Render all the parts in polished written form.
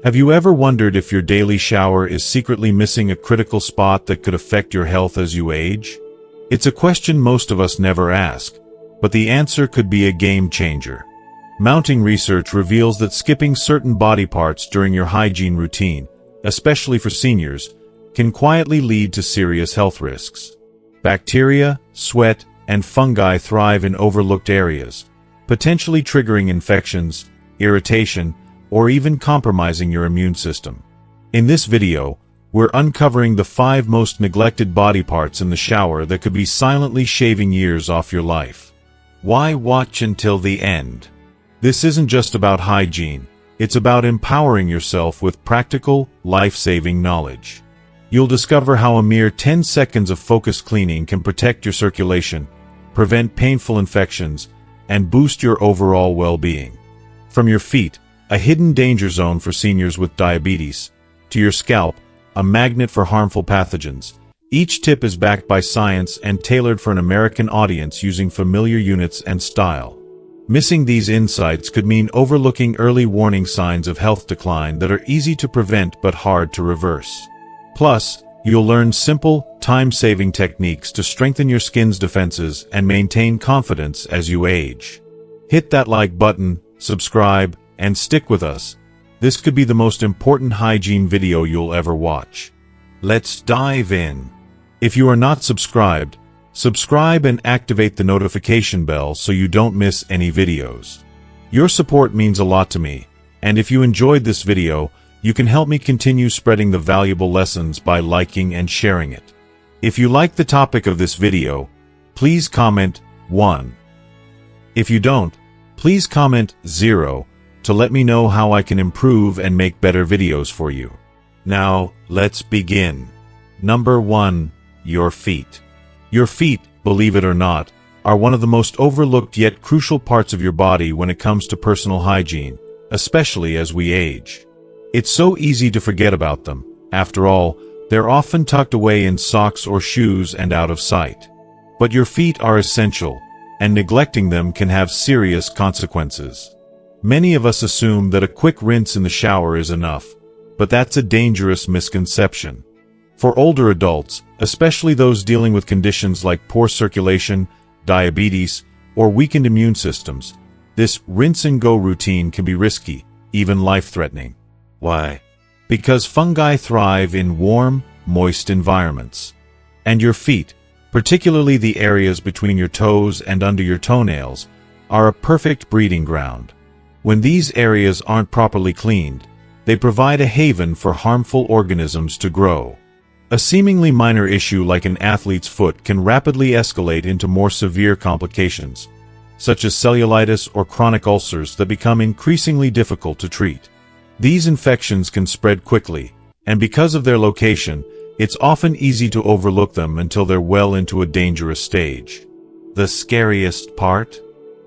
Have you ever wondered if your daily shower is secretly missing a critical spot that could affect your health as you age? It's a question most of us never ask, but the answer could be a game changer. Mounting research reveals that skipping certain body parts during your hygiene routine, especially for seniors, can quietly lead to serious health risks. Bacteria, sweat, and fungi thrive in overlooked areas, potentially triggering infections, irritation, or even compromising your immune system. In this video, we're uncovering the 5 most neglected body parts in the shower that could be silently shaving years off your life. Why watch until the end? This isn't just about hygiene, it's about empowering yourself with practical, life-saving knowledge. You'll discover how a mere 10 seconds of focused cleaning can protect your circulation, prevent painful infections, and boost your overall well-being. From your feet, a hidden danger zone for seniors with diabetes, to your scalp, a magnet for harmful pathogens. Each tip is backed by science and tailored for an American audience using familiar units and style. Missing these insights could mean overlooking early warning signs of health decline that are easy to prevent but hard to reverse. Plus, you'll learn simple, time-saving techniques to strengthen your skin's defenses and maintain confidence as you age. Hit that like button, subscribe, and stick with us. This could be the most important hygiene video you'll ever watch. Let's dive in. If you are not subscribed, subscribe and activate the notification bell so you don't miss any videos. Your support means a lot to me, and if you enjoyed this video, you can help me continue spreading the valuable lessons by liking and sharing it. If you like the topic of this video, please comment 1. If you don't, please comment 0 to let me know how I can improve and make better videos for you. Now, let's begin. Number 1. Your feet. Your feet, believe it or not, are one of the most overlooked yet crucial parts of your body when it comes to personal hygiene, especially as we age. It's so easy to forget about them. After all, they're often tucked away in socks or shoes and out of sight. But your feet are essential, and neglecting them can have serious consequences. Many of us assume that a quick rinse in the shower is enough, but that's a dangerous misconception. For older adults, especially those dealing with conditions like poor circulation, diabetes, or weakened immune systems, this rinse-and-go routine can be risky, even life-threatening. Why? Because fungi thrive in warm, moist environments. And your feet, particularly the areas between your toes and under your toenails, are a perfect breeding ground. When these areas aren't properly cleaned, they provide a haven for harmful organisms to grow. A seemingly minor issue like an athlete's foot can rapidly escalate into more severe complications, such as cellulitis or chronic ulcers that become increasingly difficult to treat. These infections can spread quickly, and because of their location, it's often easy to overlook them until they're well into a dangerous stage. The scariest part?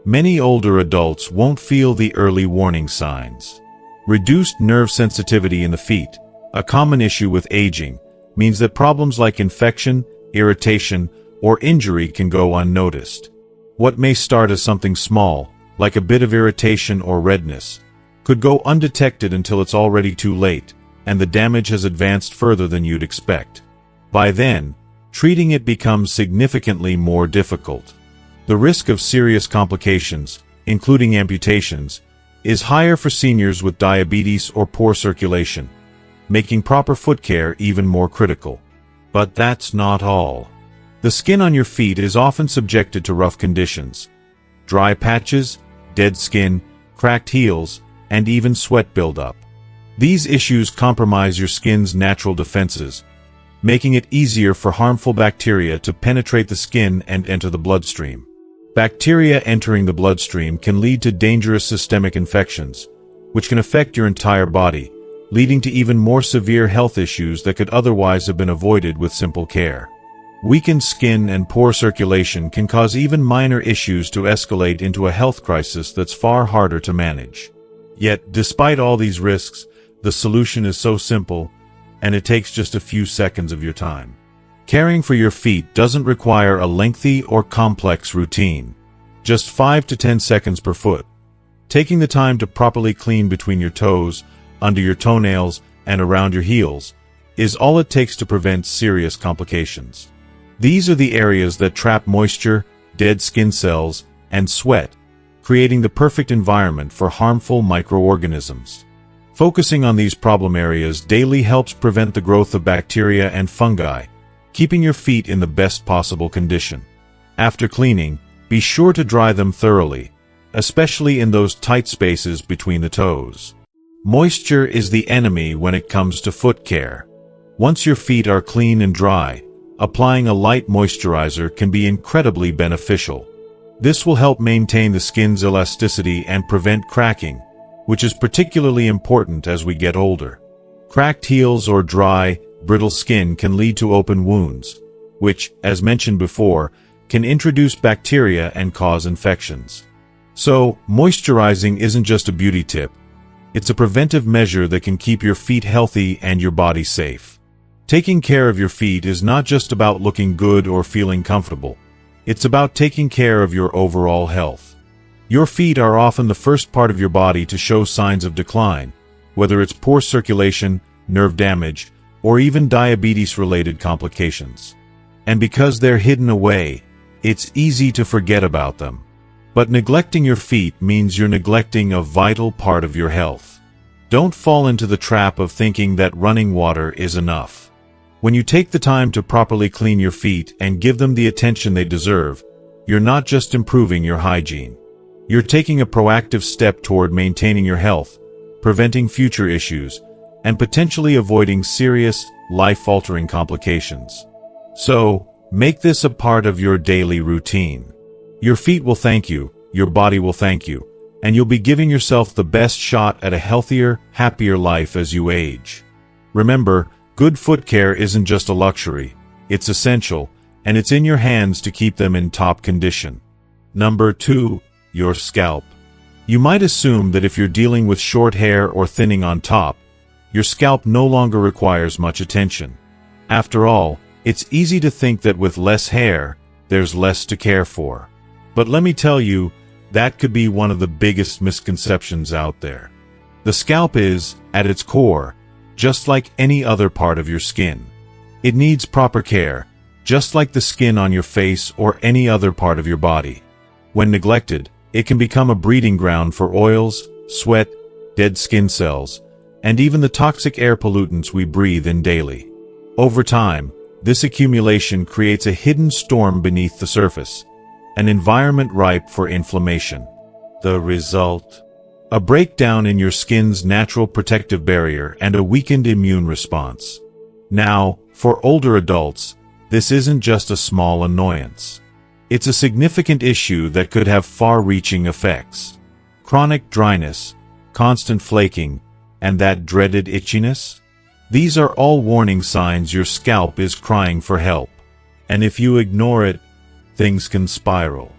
Many older adults won't feel the early warning signs. Reduced nerve sensitivity in the feet, a common issue with aging, means that problems like infection, irritation, or injury can go unnoticed. What may start as something small, like a bit of irritation or redness, could go undetected until it's already too late, and the damage has advanced further than you'd expect. By then, treating it becomes significantly more difficult. The risk of serious complications, including amputations, is higher for seniors with diabetes or poor circulation, making proper foot care even more critical. But that's not all. The skin on your feet is often subjected to rough conditions. Dry patches, dead skin, cracked heels, and even sweat buildup. These issues compromise your skin's natural defenses, making it easier for harmful bacteria to penetrate the skin and enter the bloodstream. Bacteria entering the bloodstream can lead to dangerous systemic infections, which can affect your entire body, leading to even more severe health issues that could otherwise have been avoided with simple care. Weakened skin and poor circulation can cause even minor issues to escalate into a health crisis that's far harder to manage. Yet, despite all these risks, the solution is so simple, and it takes just a few seconds of your time. Caring for your feet doesn't require a lengthy or complex routine. Just 5 to 10 seconds per foot. Taking the time to properly clean between your toes, under your toenails, and around your heels, is all it takes to prevent serious complications. These are the areas that trap moisture, dead skin cells, and sweat, creating the perfect environment for harmful microorganisms. Focusing on these problem areas daily helps prevent the growth of bacteria and fungi, keeping your feet in the best possible condition. After cleaning, be sure to dry them thoroughly, especially in those tight spaces between the toes. Moisture is the enemy when it comes to foot care. Once your feet are clean and dry, applying a light moisturizer can be incredibly beneficial. This will help maintain the skin's elasticity and prevent cracking, which is particularly important as we get older. Cracked heels or dry, brittle skin can lead to open wounds, which, as mentioned before, can introduce bacteria and cause infections. So, moisturizing isn't just a beauty tip. It's a preventive measure that can keep your feet healthy and your body safe. Taking care of your feet is not just about looking good or feeling comfortable. It's about taking care of your overall health. Your feet are often the first part of your body to show signs of decline, whether it's poor circulation, nerve damage, or even diabetes-related complications. And because they're hidden away, it's easy to forget about them. But neglecting your feet means you're neglecting a vital part of your health. Don't fall into the trap of thinking that running water is enough. When you take the time to properly clean your feet and give them the attention they deserve, you're not just improving your hygiene. You're taking a proactive step toward maintaining your health, preventing future issues, and potentially avoiding serious, life-altering complications. So, make this a part of your daily routine. Your feet will thank you, your body will thank you, and you'll be giving yourself the best shot at a healthier, happier life as you age. Remember, good foot care isn't just a luxury, it's essential, and it's in your hands to keep them in top condition. Number 2. Your scalp. You might assume that if you're dealing with short hair or thinning on top, your scalp no longer requires much attention. After all, it's easy to think that with less hair, there's less to care for. But let me tell you, that could be one of the biggest misconceptions out there. The scalp is, at its core, just like any other part of your skin. It needs proper care, just like the skin on your face or any other part of your body. When neglected, it can become a breeding ground for oils, sweat, dead skin cells, and even the toxic air pollutants we breathe in daily. Over time, this accumulation creates a hidden storm beneath the surface, an environment ripe for inflammation. The result? A breakdown in your skin's natural protective barrier and a weakened immune response. Now, for older adults, this isn't just a small annoyance. It's a significant issue that could have far-reaching effects. Chronic dryness, constant flaking, and that dreaded itchiness? These are all warning signs your scalp is crying for help. And if you ignore it, things can spiral.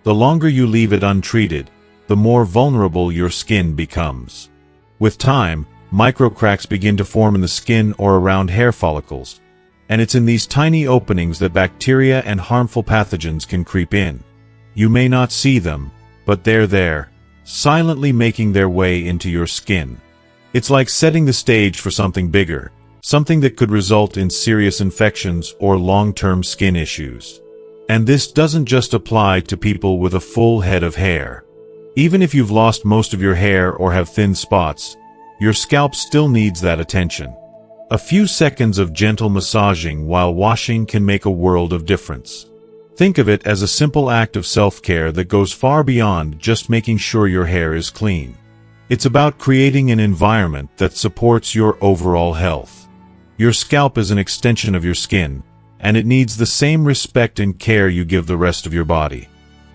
The longer you leave it untreated, the more vulnerable your skin becomes. With time, microcracks begin to form in the skin or around hair follicles, and it's in these tiny openings that bacteria and harmful pathogens can creep in. You may not see them, but they're there, silently making their way into your skin. It's like setting the stage for something bigger, something that could result in serious infections or long-term skin issues. And this doesn't just apply to people with a full head of hair. Even if you've lost most of your hair or have thin spots, your scalp still needs that attention. A few seconds of gentle massaging while washing can make a world of difference. Think of it as a simple act of self-care that goes far beyond just making sure your hair is clean. It's about creating an environment that supports your overall health. Your scalp is an extension of your skin, and it needs the same respect and care you give the rest of your body.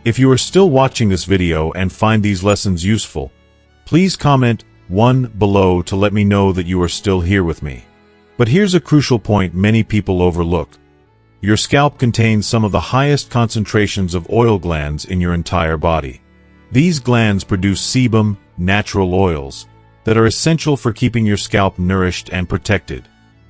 If you are still watching this video and find these lessons useful, please comment 1 below to let me know that you are still here with me. But here's a crucial point many people overlook. Your scalp contains some of the highest concentrations of oil glands in your entire body. These glands produce sebum, natural oils, that are essential for keeping your scalp nourished and protected.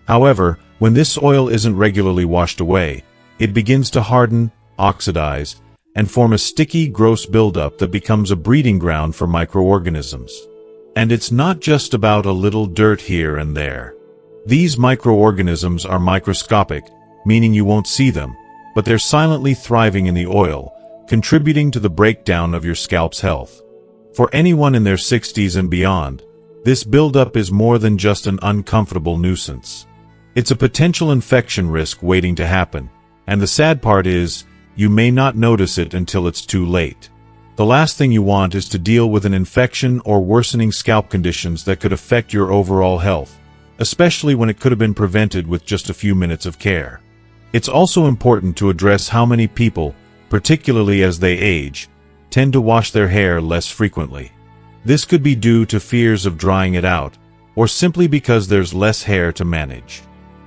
However, when this oil isn't regularly washed away, it begins to harden, oxidize, and form a sticky, gross buildup that becomes a breeding ground for microorganisms. And it's not just about a little dirt here and there. These microorganisms are microscopic, meaning you won't see them, but they're silently thriving in the oil, contributing to the breakdown of your scalp's health. For anyone in their 60s and beyond, this buildup is more than just an uncomfortable nuisance. It's a potential infection risk waiting to happen, and the sad part is, you may not notice it until it's too late. The last thing you want is to deal with an infection or worsening scalp conditions that could affect your overall health, especially when it could have been prevented with just a few minutes of care. It's also important to address how many people, particularly as they age, tend to wash their hair less frequently. This could be due to fears of drying it out, or simply because there's less hair to manage.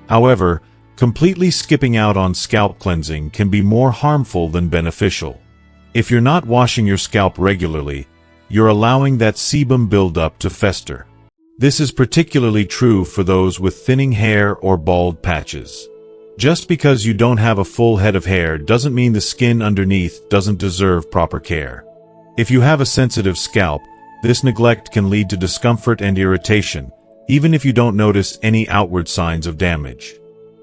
However, completely skipping out on scalp cleansing can be more harmful than beneficial. If you're not washing your scalp regularly, you're allowing that sebum buildup to fester. This is particularly true for those with thinning hair or bald patches. Just because you don't have a full head of hair doesn't mean the skin underneath doesn't deserve proper care. If you have a sensitive scalp, this neglect can lead to discomfort and irritation, even if you don't notice any outward signs of damage.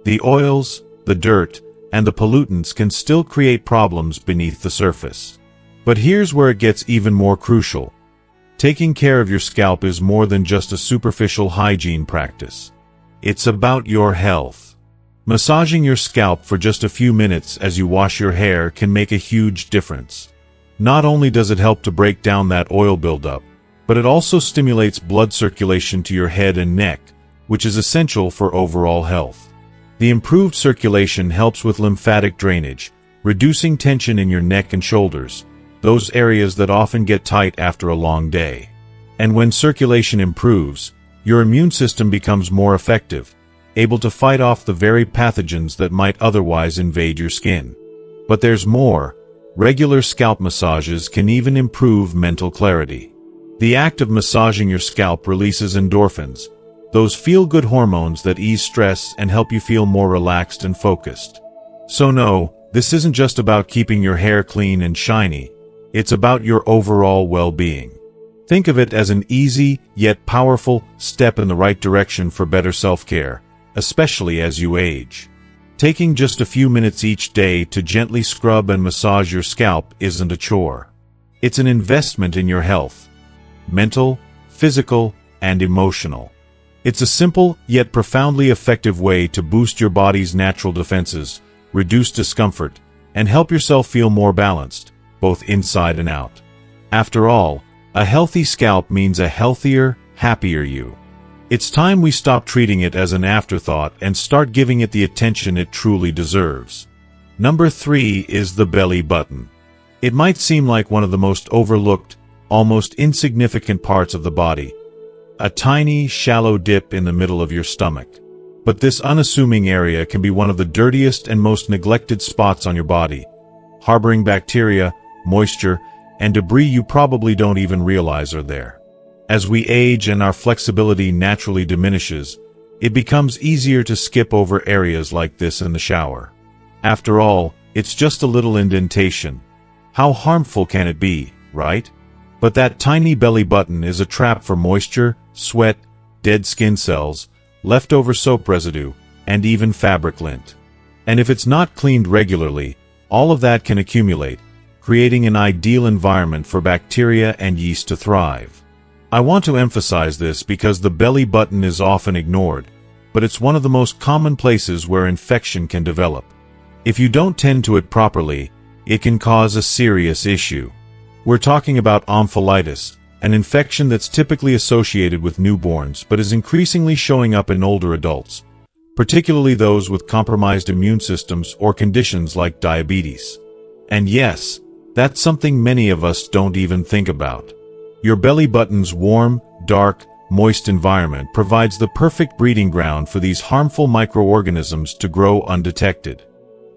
The oils, the dirt, and the pollutants can still create problems beneath the surface. But here's where it gets even more crucial. Taking care of your scalp is more than just a superficial hygiene practice. It's about your health. Massaging your scalp for just a few minutes as you wash your hair can make a huge difference. Not only does it help to break down that oil buildup, but it also stimulates blood circulation to your head and neck, which is essential for overall health. The improved circulation helps with lymphatic drainage, reducing tension in your neck and shoulders, those areas that often get tight after a long day. And when circulation improves, your immune system becomes more effective, able to fight off the very pathogens that might otherwise invade your skin. But there's more. Regular scalp massages can even improve mental clarity. The act of massaging your scalp releases endorphins, those feel-good hormones that ease stress and help you feel more relaxed and focused. So no, this isn't just about keeping your hair clean and shiny. It's about your overall well-being. Think of it as an easy, yet powerful, step in the right direction for better self-care, especially as you age. Taking just a few minutes each day to gently scrub and massage your scalp isn't a chore. It's an investment in your health. Mental, physical, and emotional. It's a simple, yet profoundly effective way to boost your body's natural defenses, reduce discomfort, and help yourself feel more balanced, both inside and out. After all, a healthy scalp means a healthier, happier you. It's time we stop treating it as an afterthought and start giving it the attention it truly deserves. Number 3 is the belly button. It might seem like one of the most overlooked, almost insignificant parts of the body. A tiny, shallow dip in the middle of your stomach. But this unassuming area can be one of the dirtiest and most neglected spots on your body, harboring bacteria, moisture, and debris you probably don't even realize are there. As we age and our flexibility naturally diminishes, it becomes easier to skip over areas like this in the shower. After all, it's just a little indentation. How harmful can it be, right? But that tiny belly button is a trap for moisture, sweat, dead skin cells, leftover soap residue, and even fabric lint. And if it's not cleaned regularly, all of that can accumulate, creating an ideal environment for bacteria and yeast to thrive. I want to emphasize this because the belly button is often ignored, but it's one of the most common places where infection can develop. If you don't tend to it properly, it can cause a serious issue. We're talking about omphalitis, an infection that's typically associated with newborns but is increasingly showing up in older adults, particularly those with compromised immune systems or conditions like diabetes. And yes, that's something many of us don't even think about. Your belly button's warm, dark, moist environment provides the perfect breeding ground for these harmful microorganisms to grow undetected.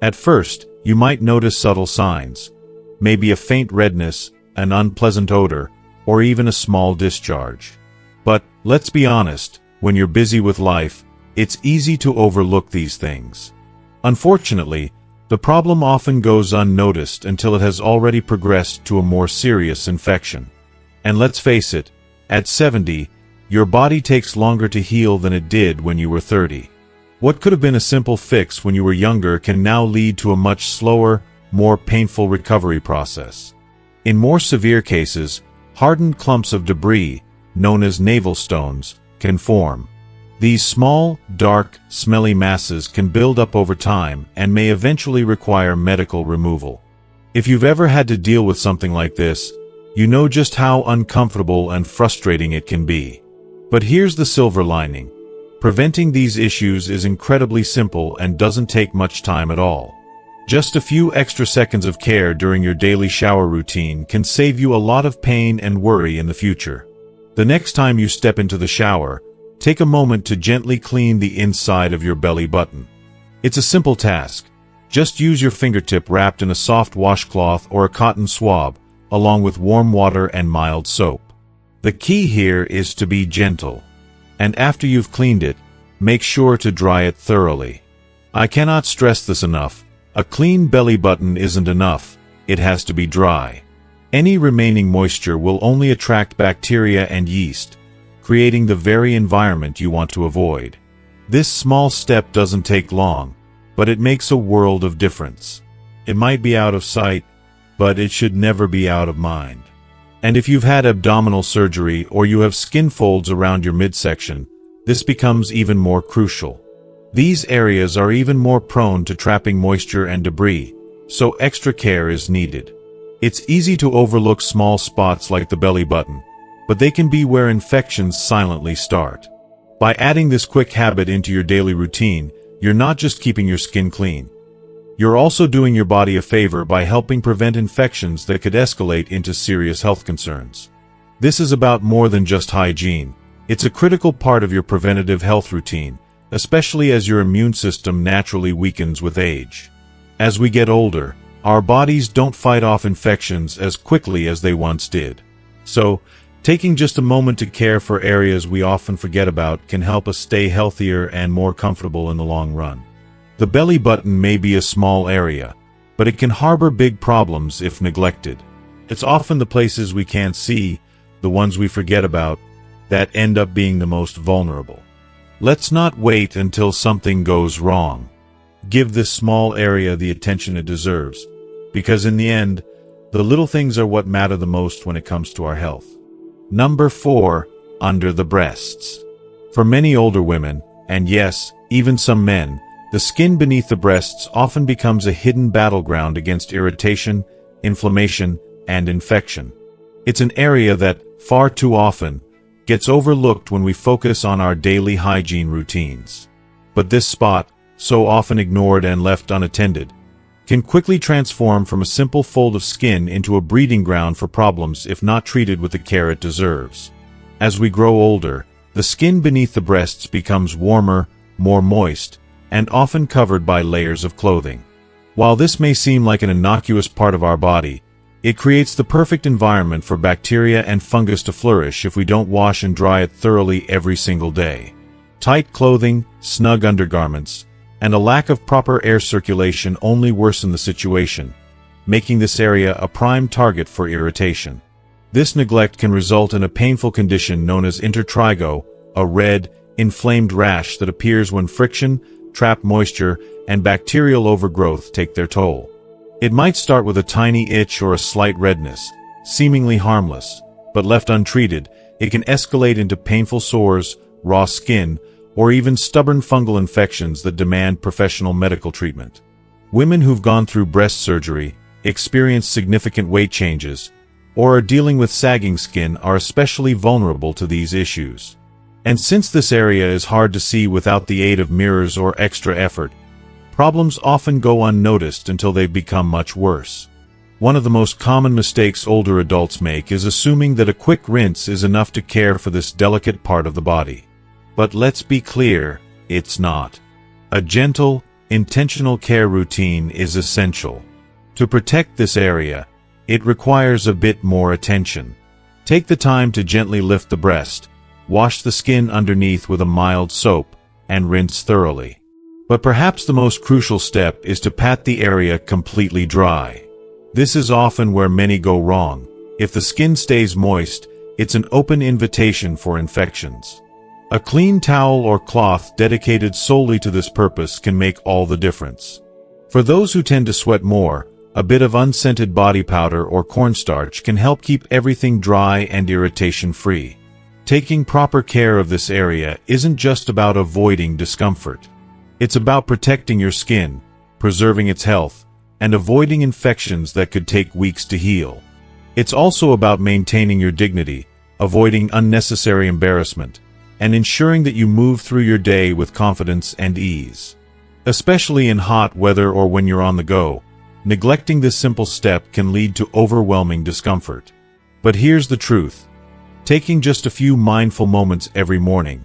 At first, you might notice subtle signs, maybe a faint redness, an unpleasant odor, or even a small discharge. But, let's be honest, when you're busy with life, it's easy to overlook these things. Unfortunately, the problem often goes unnoticed until it has already progressed to a more serious infection. And let's face it, At 70, your body takes longer to heal than it did when you were 30. What could have been a simple fix when you were younger can now lead to a much slower, more painful recovery process. In more severe cases, hardened clumps of debris, known as navel stones, can form. These small, dark, smelly masses can build up over time and may eventually require medical removal. If you've ever had to deal with something like this, you know just how uncomfortable and frustrating it can be. But here's the silver lining. Preventing these issues is incredibly simple and doesn't take much time at all. Just a few extra seconds of care during your daily shower routine can save you a lot of pain and worry in the future. The next time you step into the shower, take a moment to gently clean the inside of your belly button. It's a simple task. Just use your fingertip wrapped in a soft washcloth or a cotton swab, along with warm water and mild soap. The key here is to be gentle. And after you've cleaned it, make sure to dry it thoroughly. I cannot stress this enough. A clean belly button isn't enough. It has to be dry. Any remaining moisture will only attract bacteria and yeast, creating the very environment you want to avoid. This small step doesn't take long, but it makes a world of difference. It might be out of sight, but it should never be out of mind. And if you've had abdominal surgery or you have skin folds around your midsection, this becomes even more crucial. These areas are even more prone to trapping moisture and debris, so extra care is needed. It's easy to overlook small spots like the belly button, but they can be where infections silently start. By adding this quick habit into your daily routine, you're not just keeping your skin clean. You're also doing your body a favor by helping prevent infections that could escalate into serious health concerns. This is about more than just hygiene. It's a critical part of your preventative health routine, especially as your immune system naturally weakens with age. As we get older, our bodies don't fight off infections as quickly as they once did. So, taking just a moment to care for areas we often forget about can help us stay healthier and more comfortable in the long run. The belly button may be a small area, but it can harbor big problems if neglected. It's often the places we can't see, the ones we forget about, that end up being the most vulnerable. Let's not wait until something goes wrong. Give this small area the attention it deserves, because in the end, the little things are what matter the most when it comes to our health. Number 4, under the breasts. For many older women, and yes, even some men, the skin beneath the breasts often becomes a hidden battleground against irritation, inflammation, and infection. It's an area that, far too often, gets overlooked when we focus on our daily hygiene routines. But this spot, so often ignored and left unattended, can quickly transform from a simple fold of skin into a breeding ground for problems if not treated with the care it deserves. As we grow older, the skin beneath the breasts becomes warmer, more moist, and often covered by layers of clothing. While this may seem like an innocuous part of our body, it creates the perfect environment for bacteria and fungus to flourish if we don't wash and dry it thoroughly every single day. Tight clothing, snug undergarments, and a lack of proper air circulation only worsen the situation, making this area a prime target for irritation. This neglect can result in a painful condition known as intertrigo, a red, inflamed rash that appears when friction, trapped moisture, and bacterial overgrowth take their toll. It might start with a tiny itch or a slight redness, seemingly harmless, but left untreated, it can escalate into painful sores, raw skin, or even stubborn fungal infections that demand professional medical treatment. Women who've gone through breast surgery, experienced significant weight changes, or are dealing with sagging skin are especially vulnerable to these issues. And since this area is hard to see without the aid of mirrors or extra effort, problems often go unnoticed until they've become much worse. One of the most common mistakes older adults make is assuming that a quick rinse is enough to care for this delicate part of the body. But let's be clear, it's not. A gentle, intentional care routine is essential. To protect this area, it requires a bit more attention. Take the time to gently lift the breast, wash the skin underneath with a mild soap, and rinse thoroughly. But perhaps the most crucial step is to pat the area completely dry. This is often where many go wrong. If the skin stays moist, it's an open invitation for infections. A clean towel or cloth dedicated solely to this purpose can make all the difference. For those who tend to sweat more, a bit of unscented body powder or cornstarch can help keep everything dry and irritation-free. Taking proper care of this area isn't just about avoiding discomfort. It's about protecting your skin, preserving its health, and avoiding infections that could take weeks to heal. It's also about maintaining your dignity, avoiding unnecessary embarrassment, and ensuring that you move through your day with confidence and ease. Especially in hot weather or when you're on the go, neglecting this simple step can lead to overwhelming discomfort. But here's the truth. Taking just a few mindful moments every morning,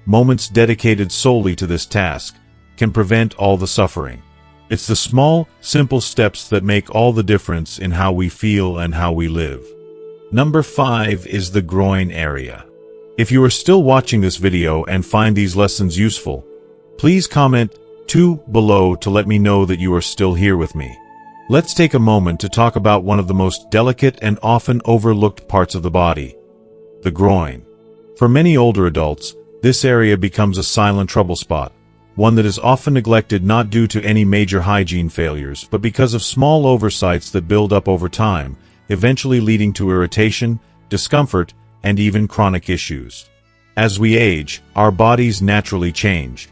moments dedicated solely to this task, can prevent all the suffering. It's the small, simple steps that make all the difference in how we feel and how we live. Number 5 is the groin area. If you are still watching this video and find these lessons useful, please comment 2 below to let me know that you are still here with me. Let's take a moment to talk about one of the most delicate and often overlooked parts of the body, the groin. For many older adults, this area becomes a silent trouble spot, one that is often neglected not due to any major hygiene failures, but because of small oversights that build up over time, eventually leading to irritation, discomfort, and even chronic issues. As we age, our bodies naturally change.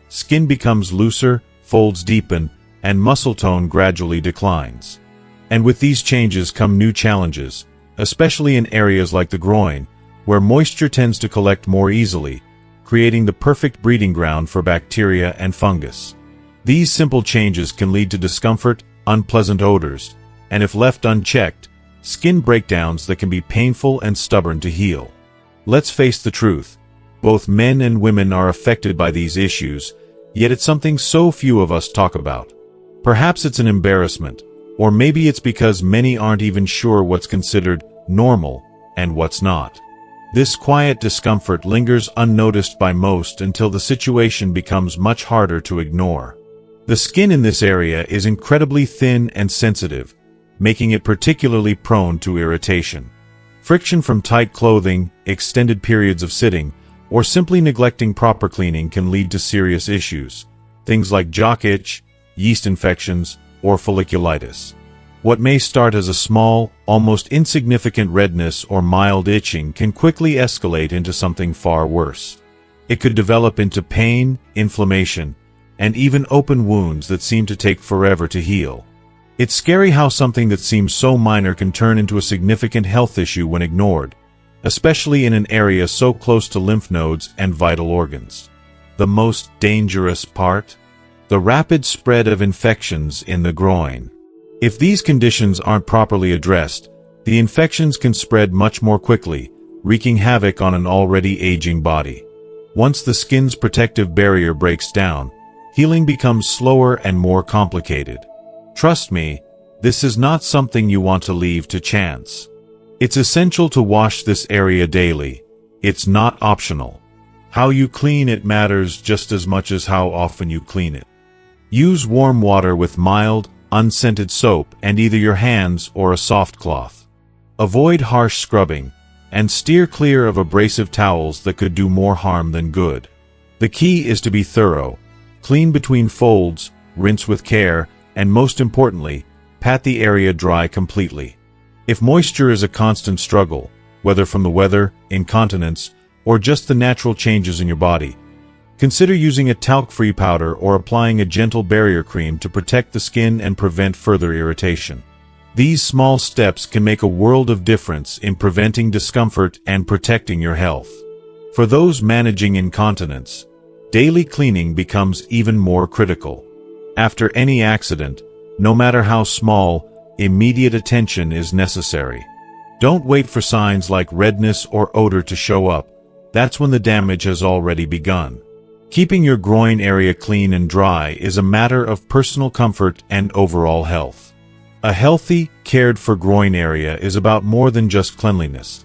Skin becomes looser, folds deepen, and muscle tone gradually declines. And with these changes come new challenges, especially in areas like the groin, where moisture tends to collect more easily, creating the perfect breeding ground for bacteria and fungus. These simple changes can lead to discomfort, unpleasant odors, and if left unchecked, skin breakdowns that can be painful and stubborn to heal. Let's face the truth. Both men and women are affected by these issues, yet it's something so few of us talk about. Perhaps it's an embarrassment, or maybe it's because many aren't even sure what's considered normal and what's not. This quiet discomfort lingers unnoticed by most until the situation becomes much harder to ignore. The skin in this area is incredibly thin and sensitive, making it particularly prone to irritation. Friction from tight clothing, extended periods of sitting, or simply neglecting proper cleaning can lead to serious issues, things like jock itch, yeast infections, or folliculitis. What may start as a small, almost insignificant redness or mild itching can quickly escalate into something far worse. It could develop into pain, inflammation, and even open wounds that seem to take forever to heal. It's scary how something that seems so minor can turn into a significant health issue when ignored, especially in an area so close to lymph nodes and vital organs. The most dangerous part? The rapid spread of infections in the groin. If these conditions aren't properly addressed, the infections can spread much more quickly, wreaking havoc on an already aging body. Once the skin's protective barrier breaks down, healing becomes slower and more complicated. Trust me, this is not something you want to leave to chance. It's essential to wash this area daily. It's not optional. How you clean it matters just as much as how often you clean it. Use warm water with mild, unscented soap and either your hands or a soft cloth. Avoid harsh scrubbing, and steer clear of abrasive towels that could do more harm than good. The key is to be thorough. Clean between folds, rinse with care, and most importantly, pat the area dry completely. If moisture is a constant struggle, whether from the weather, incontinence, or just the natural changes in your body, consider using a talc-free powder or applying a gentle barrier cream to protect the skin and prevent further irritation. These small steps can make a world of difference in preventing discomfort and protecting your health. For those managing incontinence, daily cleaning becomes even more critical. After any accident, no matter how small, immediate attention is necessary. Don't wait for signs like redness or odor to show up. That's when the damage has already begun. Keeping your groin area clean and dry is a matter of personal comfort and overall health. A healthy, cared-for groin area is about more than just cleanliness.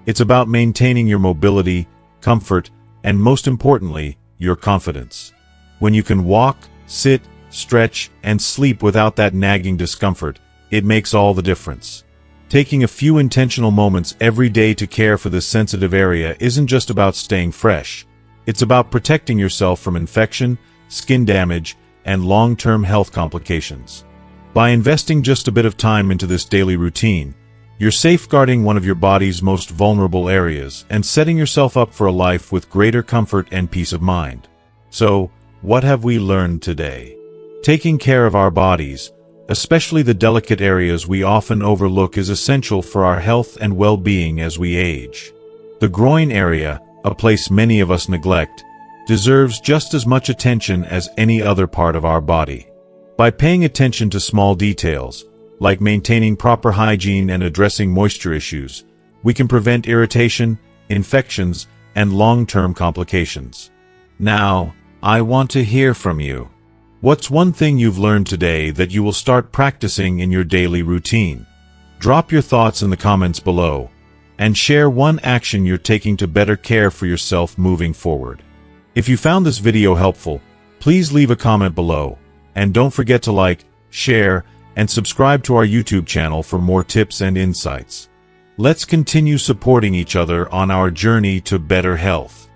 It's about maintaining your mobility, comfort, and most importantly, your confidence. When you can walk, sit, stretch, and sleep without that nagging discomfort, it makes all the difference. Taking a few intentional moments every day to care for this sensitive area isn't just about staying fresh. It's about protecting yourself from infection, skin damage, and long-term health complications. By investing just a bit of time into this daily routine, you're safeguarding one of your body's most vulnerable areas and setting yourself up for a life with greater comfort and peace of mind. So, what have we learned today? Taking care of our bodies, especially the delicate areas we often overlook, is essential for our health and well-being as we age. The groin area, a place many of us neglect, deserves just as much attention as any other part of our body. By paying attention to small details, like maintaining proper hygiene and addressing moisture issues, we can prevent irritation, infections, and long-term complications. Now, I want to hear from you. What's one thing you've learned today that you will start practicing in your daily routine? Drop your thoughts in the comments below, and share one action you're taking to better care for yourself moving forward. If you found this video helpful, please leave a comment below, and don't forget to like, share, and subscribe to our YouTube channel for more tips and insights. Let's continue supporting each other on our journey to better health.